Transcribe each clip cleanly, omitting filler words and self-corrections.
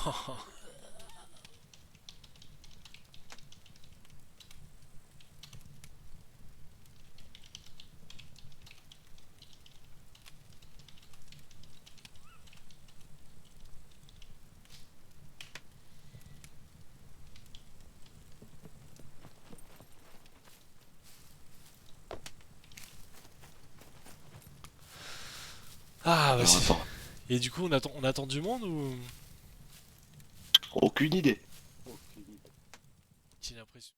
Ah, Alors vas-y. attends, Et du coup, on attend du monde ou... aucune idée. J'ai l'impression.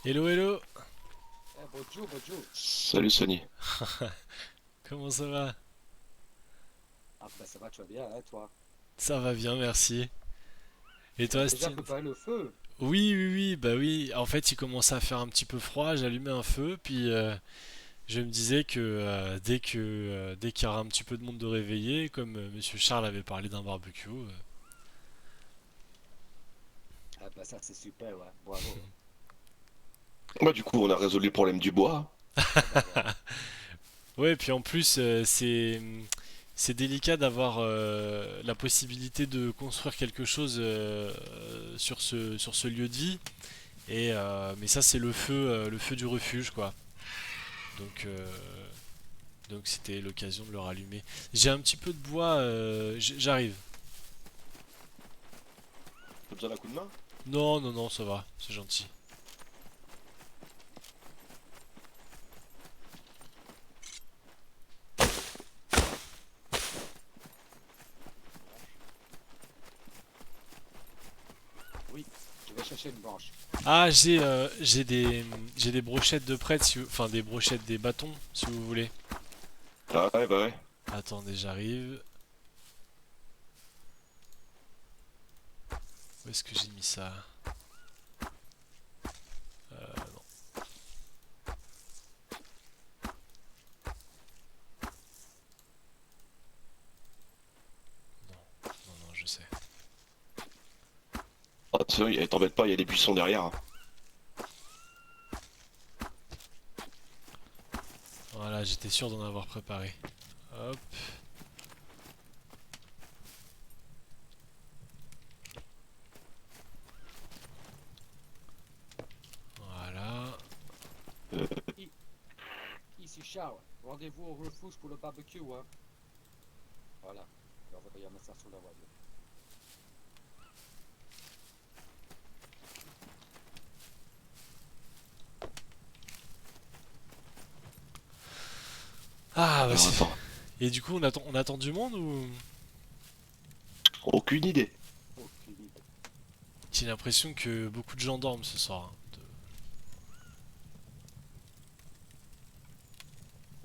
Hello, hello. Bonjour, bonjour. Salut Sony. Comment ça va? Ah bah ça va, tu vas bien, hein, toi? Ça va bien, merci. Et T'as toi, déjà Steve? préparé le feu? Oui, oui, oui, bah oui. En fait, il commençait à faire un petit peu froid. J'allumais un feu, puis je me disais que dès qu'il y aura un petit peu de monde de réveiller, comme Monsieur Charles avait parlé d'un barbecue. Ah bah ça c'est super, ouais, bravo. Bah du coup on a résolu le problème du bois. Ah bah voilà. Ouais, puis en plus, c'est délicat d'avoir la possibilité de construire quelque chose sur ce lieu de vie. Mais ça, c'est le feu du refuge, quoi. Donc, euh, donc c'était l'occasion de le rallumer. J'ai un petit peu de bois, j'arrive. T'as besoin d'un coup de main? Non, non, non, ça va, c'est gentil. Oui, je vais chercher une branche. Ah, j'ai des brochettes de prêtre, enfin des brochettes, des bâtons, si vous voulez. Ah ouais bah ouais. Attendez, j'arrive. Où est-ce que j'ai mis ça? Non, non, non, je sais. Ah, t'embête pas, il y a des buissons derrière, hein. Voilà, j'étais sûr d'en avoir préparé. Hop, voilà. Euh, I- Ici Charles, rendez-vous au refuge pour le barbecue, hein. Voilà, je vais envoyer un message sur la radio. Ah, bah alors c'est... attends. Et du coup, on attend du monde ou... Aucune idée. Aucune idée. J'ai l'impression que beaucoup de gens dorment ce soir, hein.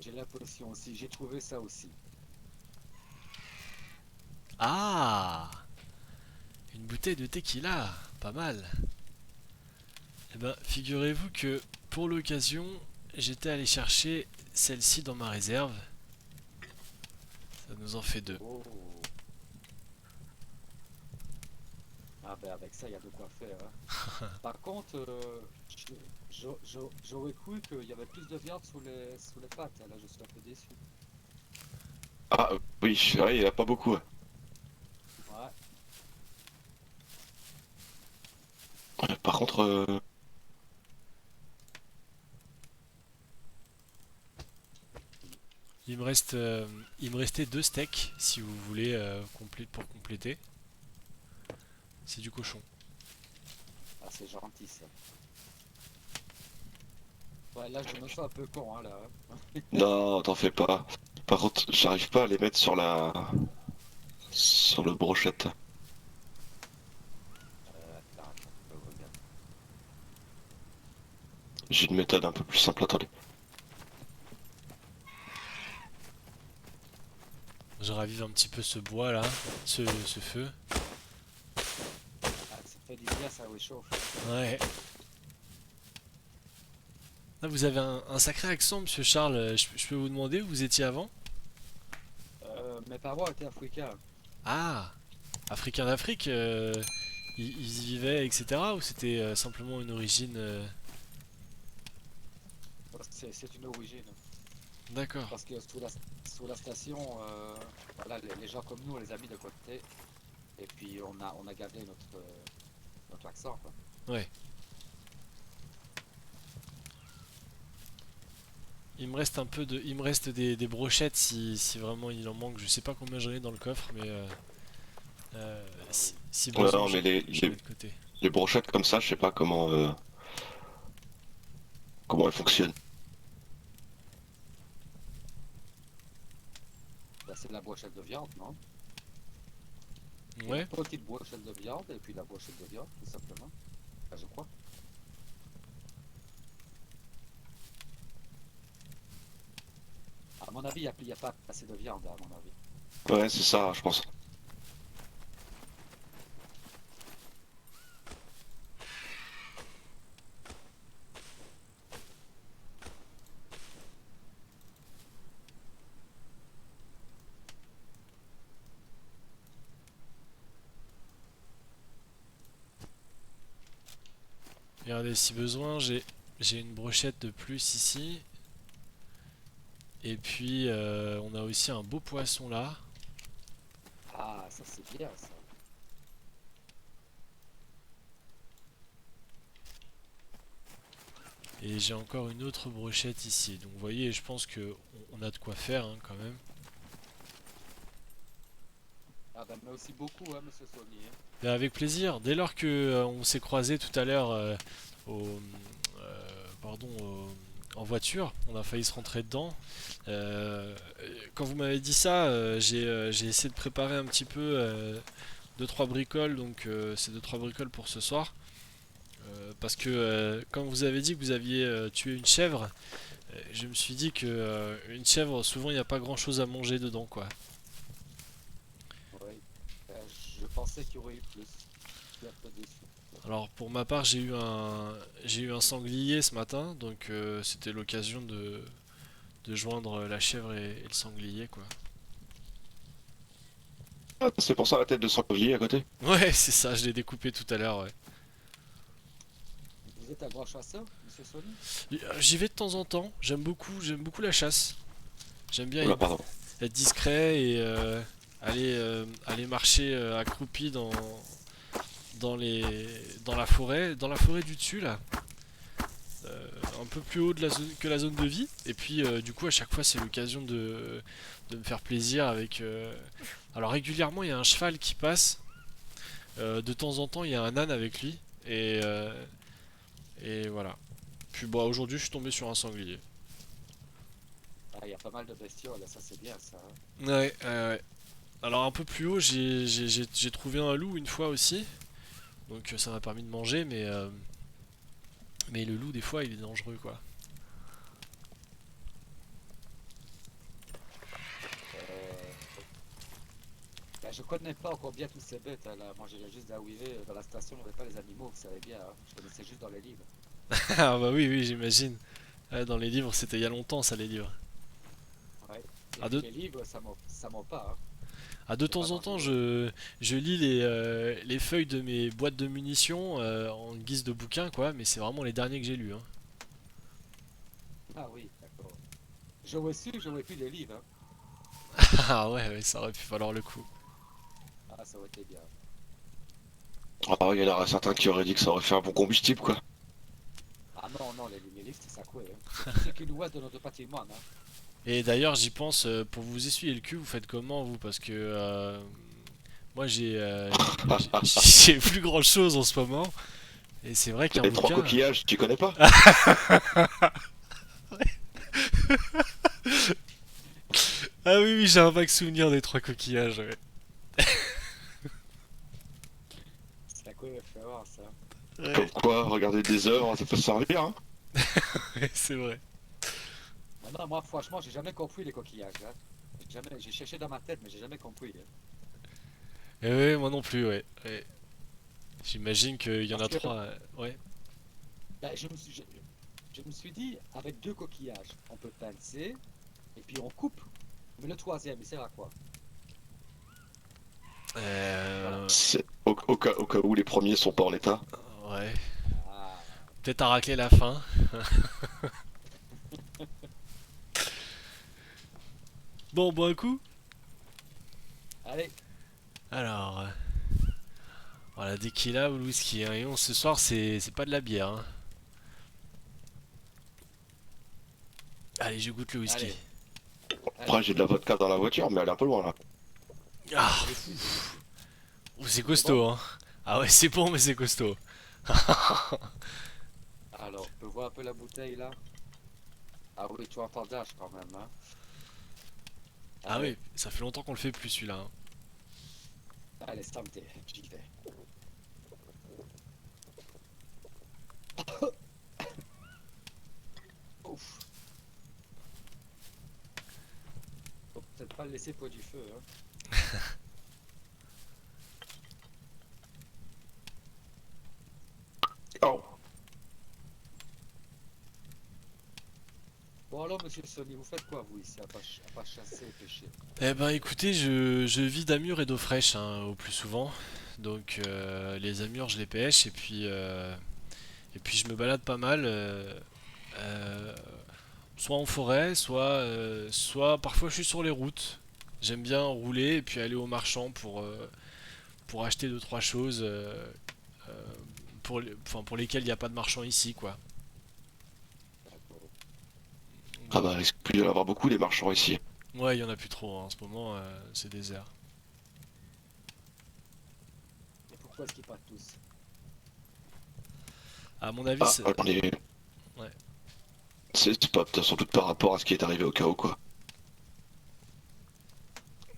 J'ai l'impression aussi, j'ai trouvé ça aussi. Ah, une bouteille de tequila, pas mal. Eh ben, figurez-vous que pour l'occasion, j'étais allé chercher celle-ci dans ma réserve. Ça nous en fait deux. Oh, ah ben avec ça il y a de quoi faire, hein. Par contre, j'aurais cru qu'il y avait plus de viande sous les pâtes, hein. Là je suis un peu déçu. Ah oui, ouais, il y en a pas beaucoup, ouais. Ouais. Par contre, Il me restait deux steaks si vous voulez pour compléter. C'est du cochon. Ah, c'est gentil ça. Ouais, là, je me sens un peu con, hein, là, hein. non, t'en fais pas. Par contre, j'arrive pas à les mettre sur le brochette. Attends, je regarde. J'ai une méthode un peu plus simple, attendez. Je ravive un petit peu ce bois là, ce feu. Ah, ça fait du bien, ça réchauffe. Ouais. Ah, vous avez un sacré accent, monsieur Charles. Je peux vous demander où vous étiez avant? Mes parents étaient africains. Ah, Africain d'Afrique, ils y vivaient, etc. Ou c'était simplement une origine. C'est une origine. D'accord. Parce que sous la station, voilà, les gens comme nous, on les a mis de côté. Et puis, on a gardé notre accent, quoi. Ouais. Il me reste des brochettes si vraiment il en manque. Je sais pas combien j'en ai dans le coffre, mais Ah oui. si Ouais, besoin, non, mais je mets de côté. les brochettes comme ça, je sais pas comment elles fonctionnent. Bah, c'est la brochette de viande, non? Il y a la Ouais. petite brochette de viande et puis la brochette de viande, tout simplement. Enfin, je crois. mon avis, il n'y a pas assez de viande, à mon avis. Ouais, c'est ça, je pense. Regardez, si besoin, j'ai une brochette de plus ici. Et puis, on a aussi un beau poisson là. Ah, ça c'est bien ça. Et j'ai encore une autre brochette ici. Donc vous voyez, je pense que on a de quoi faire hein, quand même. Ah ben, mais aussi beaucoup, hein, monsieur Sony. Hein. Mais avec plaisir. Dès lors que on s'est croisé tout à l'heure au, pardon, en voiture, on a failli se rentrer dedans. Euh, Quand vous m'avez dit ça, j'ai essayé de préparer un petit peu 2-3 bricoles. Donc c'est 2-3 bricoles pour ce soir. Parce que quand vous avez dit que vous aviez tué une chèvre, je me suis dit que une chèvre, souvent il n'y a pas grand chose à manger dedans quoi. Oui. Je pensais qu'il y aurait eu plus. Je suis un peu déçu. Alors pour ma part j'ai eu un sanglier ce matin, donc c'était l'occasion de joindre la chèvre et le sanglier quoi. Ah, c'est pour ça la tête de sanglier à côté. Ouais c'est ça, je l'ai découpé tout à l'heure ouais. Vous êtes un grand chasseur, monsieur Sony? J'y vais de temps en temps, j'aime beaucoup la chasse. J'aime bien Oula, pardon. être discret et aller marcher accroupi dans la forêt du dessus là. Un peu plus haut de que la zone de vie. Et puis du coup à chaque fois c'est l'occasion de me faire plaisir avec... Alors régulièrement il y a un cheval qui passe. De temps en temps il y a un âne avec lui. Et voilà. Puis bah aujourd'hui je suis tombé sur un sanglier. Ah, il y a pas mal de bestioles, ça c'est bien ça. Hein. Ouais, ouais. Alors un peu plus haut j'ai trouvé un loup une fois aussi. Donc ça m'a permis de manger mais le loup des fois il est dangereux quoi. Euh, Ben, je connais pas encore bien tous ces bêtes hein, là. Moi j'ai juste d'arriver dans la station, on n'avait pas les animaux, vous savez bien. Hein. Je connaissais juste dans les livres. Ah bah oui oui j'imagine. Dans les livres c'était il y a longtemps ça les livres. Ouais. Et À puis deux, les livres, ça ment pas. Hein. de C'est pas temps en temps, dangereux. je lis les feuilles de mes boîtes de munitions en guise de bouquin, quoi, mais c'est vraiment les derniers que j'ai lus. Hein. Ah oui, d'accord. J'aurais su, j'aurais pu les livres. Hein. Ah ouais, ouais, ça aurait pu falloir le coup. Ah, ça aurait été bien. Ah, il y en aurait certains qui auraient dit que ça aurait fait un bon combustible, quoi. Ah non, non, les livres, c'est ça quoi. Hein. C'est tout ce qui nous reste de notre patrimoine. Hein. Et d'ailleurs, j'y pense, pour vous essuyer le cul, vous faites comment, vous? Parce que moi, j'ai plus grand chose en ce moment, et c'est vrai qu'un Les trois bouquin. coquillages, tu connais pas? Ah oui, oui, j'ai un vague souvenir des trois coquillages, ouais. C'est la référence. Hein. Comme Ouais, quoi, regarder des œuvres, ça peut se servir, hein. c'est vrai. Non, non, moi, franchement, j'ai jamais compris les coquillages. Hein. J'ai cherché dans ma tête, mais j'ai jamais compris. Hein. Et ouais, moi non plus, ouais. Ouais. J'imagine qu'il y en Parce a que trois. Ouais. ben, je me suis dit, avec deux coquillages, on peut pincer, et puis on coupe. Mais le troisième, il sert à quoi? Voilà. Euh, Au cas où les premiers sont pas en état. ouais. Ah, Peut-être à racler la fin. Bon, bon, un coup. allez, Alors, voilà, dès qu'il a ou le whisky. Hein. Et on, ce soir, c'est pas de la bière. Hein. Allez, je goûte le whisky. allez, Après, allez. j'ai de la vodka dans la voiture, mais elle est un peu loin, là. Ah, Moi aussi. ouh, c'est C'est bon? costaud, hein. Ah ouais, c'est bon, mais c'est costaud. Alors, on peut voir un peu la bouteille là? Ah oui, tu entends d'âge quand même. Hein. Ah Allez, oui, ça fait longtemps qu'on le fait plus celui-là. Hein. allez, santé, j'y vais. Ouf. pas le laisser pour du feu. Hein. Oh. Bon alors, monsieur Sony, vous faites quoi vous ici, à pas chasser et pêcher? Eh ben écoutez, je vis d'amures et d'eau fraîche hein, au plus souvent. Donc les amures je les pêche et puis je me balade pas mal. Euh, Soit en forêt, soit parfois je suis sur les routes. J'aime bien rouler et puis aller au marchand pour acheter deux trois choses enfin, pour lesquelles il n'y a pas de marchand ici quoi. D'accord. Ah bah, il risque plus d'y en avoir beaucoup des marchands ici. Ouais, il y en a plus trop hein, en ce moment, c'est désert. Et pourquoi est-ce qu'ils partent tous? À mon avis, Ah, on est... ouais. C'est pas sans doute par rapport à ce qui est arrivé au chaos, quoi.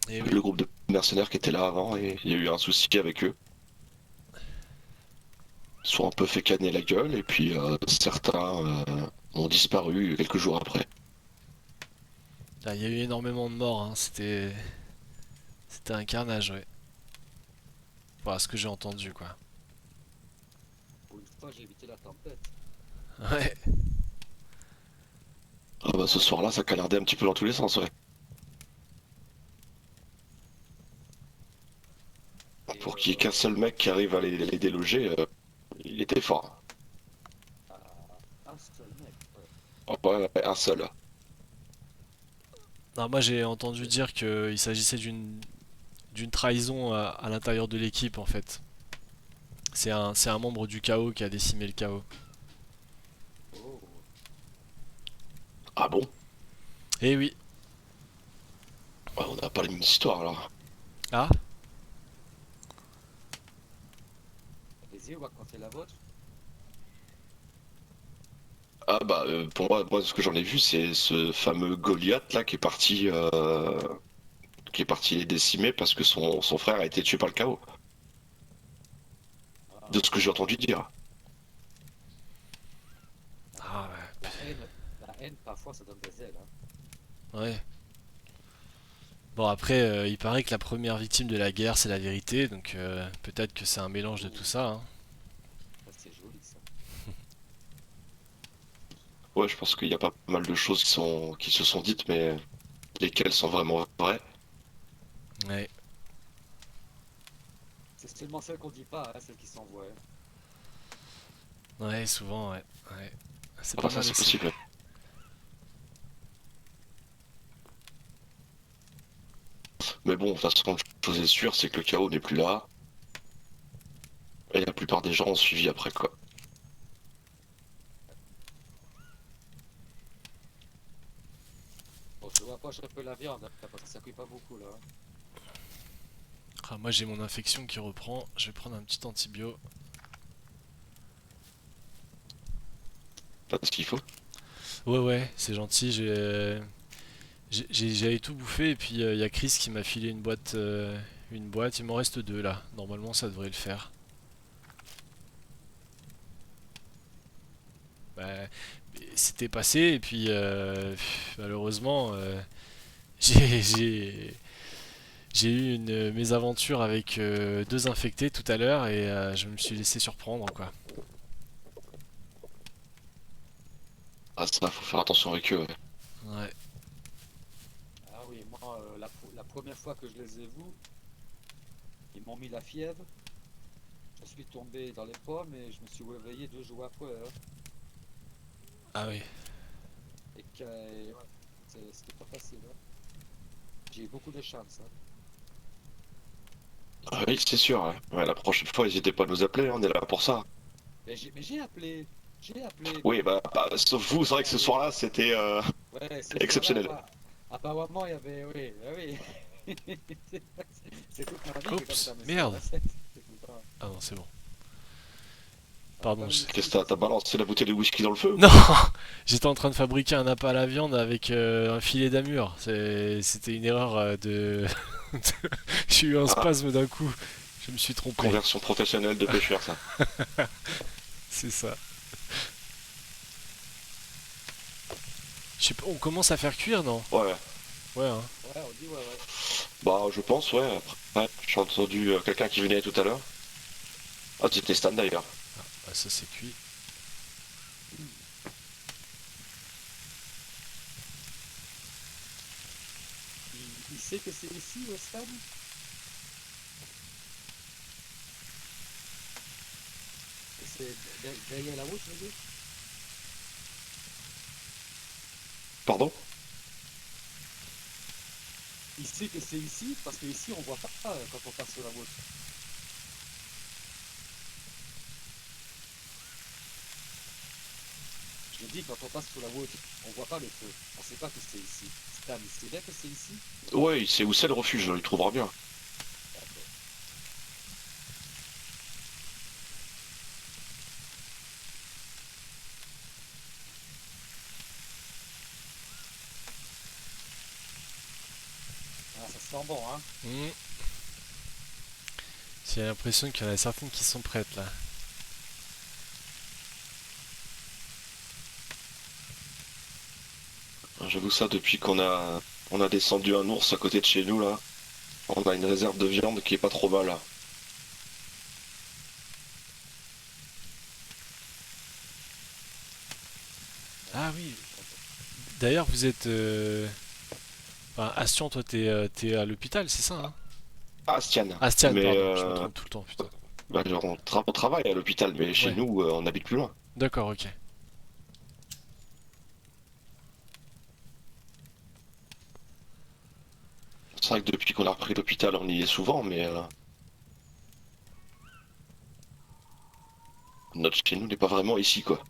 Et Avec oui. le groupe de mercenaires qui était là avant, et il y a eu un souci avec eux. Ils se sont un peu fait canner la gueule, et puis certains ont disparu quelques jours après. Ah, il y a eu énormément de morts, hein. C'était un carnage, ouais. Voilà ce que j'ai entendu, quoi. Pour une fois, j'ai évité la tempête. Ouais. Ah bah ce soir-là, ça canardait un petit peu dans tous les sens, ouais. Et Pour qu'il y ait qu'un seul mec qui arrive à les déloger, il était fort. un seul mec. Ouais. Oh, ouais, ouais, un seul. Non, moi j'ai entendu dire qu'il s'agissait d'une trahison à l'intérieur de l'équipe, en fait. C'est un membre du chaos qui a décimé le chaos. Oh, Ah bon? Eh oui. Ouais, on n'a pas la même histoire alors. Ah? allez-y, on va compter la vôtre. Ah bah pour moi ce que j'en ai vu c'est ce fameux Goliath là qui est parti les décimer parce que son frère a été tué par le chaos. Ah, De ce que j'ai entendu dire. Ah la haine, parfois, ça donne des ailes. Hein. ouais. Ouais. Bon après, il paraît que la première victime de la guerre c'est la vérité, donc peut-être que c'est un mélange de Oh, tout ça, hein. ça, c'est joli, ça. Ouais, je pense qu'il y a pas mal de choses qui se sont dites, mais lesquelles sont vraiment vraies. Ouais. C'est seulement celles qu'on dit pas, hein, celles qui s'envoient. Hein. Ouais, souvent, ouais. Ouais. C'est Ah pas bah ça mal c'est aussi. possible. Mais bon, de toute façon, une chose est sûre, c'est que le chaos n'est plus là. Et la plupart des gens ont suivi après quoi. Bon, je rapproche un peu la viande, hein, parce que ça cuit pas beaucoup, là. Hein. Ah, moi j'ai mon infection qui reprend, je vais prendre un petit antibio. Pas ce qu'il faut. Ouais ouais, c'est gentil, j'avais tout bouffé et puis il y a Chris qui m'a filé une boîte, il m'en reste deux là, normalement ça devrait le faire. Bah, c'était passé et puis malheureusement j'ai j'ai j'ai eu une mésaventure avec deux infectés tout à l'heure et je me suis laissé surprendre quoi. Ah ça, faut faire attention avec eux. Ouais. Ouais. Ah oui, moi, la première fois que je les ai vus, ils m'ont mis la fièvre. Je suis tombé dans les pommes et je me suis réveillé 2 jours après. Hein. Ah oui. Et que, ouais, c'était pas facile. Hein. J'ai eu beaucoup de chance. Hein. Ah oui, c'est sûr. Ouais. Ouais, la prochaine fois, n'hésitez pas à nous appeler, on est là pour ça. Mais j'ai appelé. J'ai appelé, Oui, mais sauf vous, c'est vrai que ce allez. soir-là, c'était Ouais, ce soir-là, exceptionnel. apparemment, il y avait. Oui, ah oui. C'est toute ma vie qui est comme Oups, ça, monsieur. merde. Hein. C'est tout le temps. Ah non, c'est bon. On va Pardon. faire une Qu'est-ce excuse, que hein, t'as c'est bon. balancé la bouteille de whisky dans le feu ou Non, quoi? j'étais en train de fabriquer un appât à la viande avec un filet d'amure. C'était une erreur de... J'ai eu un Ah, spasme d'un coup. Je me suis trompé. conversion professionnelle de pêcheur, ça. C'est ça. Je sais pas, on commence à faire cuire, non? Ouais, ouais. Ouais, hein. Ouais, on dit ouais, ouais. Bah, je pense, ouais. Après, j'ai entendu quelqu'un qui venait tout à l'heure. Ah, c'était Stan d'ailleurs. Ah, ça c'est cuit. Il sait que c'est ici, Stan? Que c'est derrière la route, je veux dire? Pardon? Il sait que c'est ici, parce que ici on voit pas quand on passe sur la route. Je dis, quand on passe sur la route, on voit pas le feu. On sait pas que c'est ici. Stan, il sait bien que c'est ici? Ouais, il sait où c'est le refuge, il trouvera bien. D'accord. Ah, ça sent bon, hein? Hmm. J'ai l'impression qu'il y en a certaines qui sont prêtes là. J'avoue ça depuis qu'on a descendu un ours à côté de chez nous là. On a une réserve de viande qui est pas trop mal là. Ouais, Ah oui, je suis content. d'ailleurs vous êtes... Enfin, Astion, toi t'es à l'hôpital, c'est ça, hein? Ah, Stiane. Astian, Mais pardon, je me trompe tout le temps, putain. bah, genre, on travaille à l'hôpital, mais chez Ouais, nous, on habite plus loin. d'accord, ok. C'est vrai que depuis qu'on a repris l'hôpital, on y est souvent, mais notre chez nous n'est pas vraiment ici, quoi.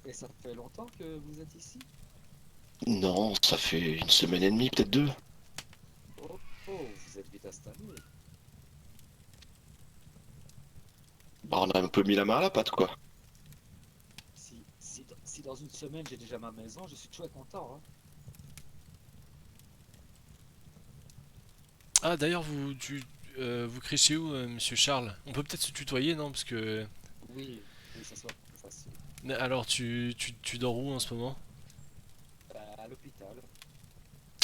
Et ça fait longtemps que vous êtes ici? Non, ça fait une semaine et demie, peut-être deux. Oh, oh, vous êtes vite installé. Bah, on a un peu mis la main à la pâte, quoi. Si dans une semaine j'ai déjà ma maison, je suis très content, hein. Ah d'ailleurs vous crichez où, monsieur Charles? On peut peut-être se tutoyer, non? Parce que... Oui, oui, ça sera plus facile. Alors tu dors où en ce moment? À l'hôpital,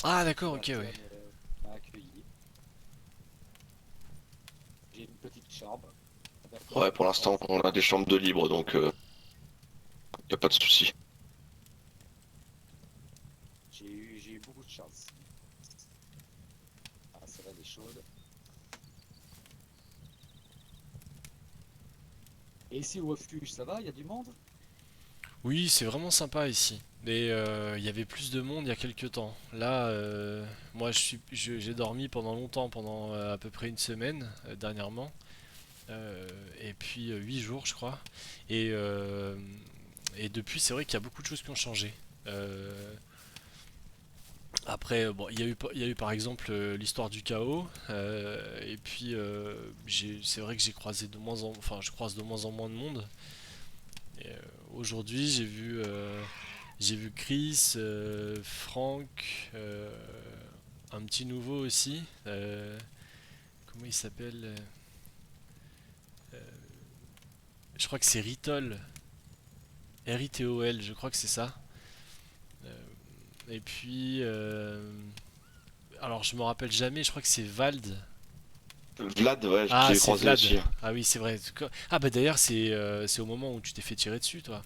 Ah d'accord, ok, ouais. Sébastien m'a accueilli. J'ai une petite chambre avec Ouais, pour un l'instant, on a des chambres de libre, donc y a pas de souci. j'ai eu beaucoup de chance. Ah, ça va, elle est chaude. Et ici au refuge, ça va? Il y a du monde? Oui, c'est vraiment sympa ici. Mais il y avait plus de monde il y a quelques temps. Là, moi j'ai dormi pendant longtemps, pendant à peu près une semaine dernièrement. Et puis 8 jours je crois. Et, euh, et depuis c'est vrai qu'il y a beaucoup de choses qui ont changé. Euh, Après, bon, il y a eu par exemple l'histoire du chaos, et puis c'est vrai que enfin, je croise de moins en moins de monde. Et, aujourd'hui, j'ai vu Chris, Franck, un petit nouveau aussi. Comment il s'appelle? Je crois que c'est Ritol, Ritol, je crois que c'est ça. Euh, et puis, alors je me rappelle jamais, je crois que c'est Vald. Vlad, ouais, je Ah, l'ai c'est croisé Vlad. aussi. Ah oui, c'est vrai. Ah bah d'ailleurs, c'est au moment où tu t'es fait tirer dessus, toi.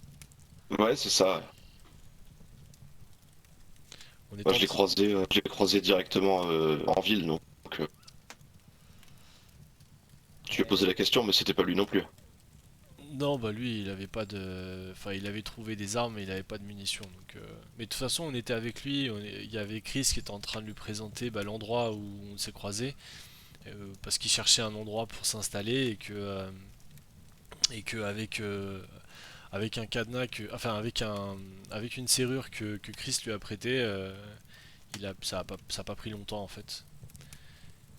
Ouais, c'est ça. On est Moi, en... je l'ai croisé directement en ville, donc je lui ai posé Eh, la question, mais c'était pas lui non plus. Non, bah lui, il avait pas de... Enfin, il avait trouvé des armes, mais il avait pas de munitions. Donc, mais de toute façon, on était avec lui. Il y avait Chris qui était en train de lui présenter bah, l'endroit où on s'est croisés. Parce qu'il cherchait un endroit pour s'installer et que avec un cadenas enfin avec une serrure que Chris lui a prêté, ça a pas pris longtemps en fait.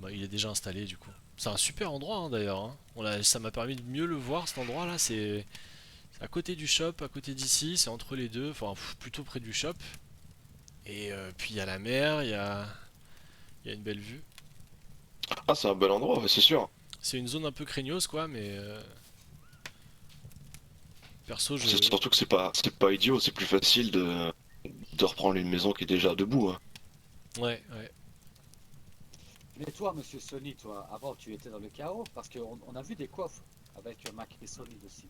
Bah, il est déjà installé du coup. C'est un super endroit hein, d'ailleurs, hein. Ça m'a permis de mieux le voir cet endroit là. C'est à côté du shop, à côté d'ici, c'est entre les deux, enfin plutôt près du shop. Et puis il y a la mer, il y a une belle vue. Ah, c'est un bel endroit, ouais, c'est sûr. C'est une zone un peu craignos quoi, mais perso C'est je... surtout que c'est pas idiot, c'est plus facile de reprendre une maison qui est déjà debout. Hein. Ouais, ouais. Mais toi, monsieur Sony, toi, avant tu étais dans le chaos parce qu'on a vu des coffres avec marqué Sony dessus.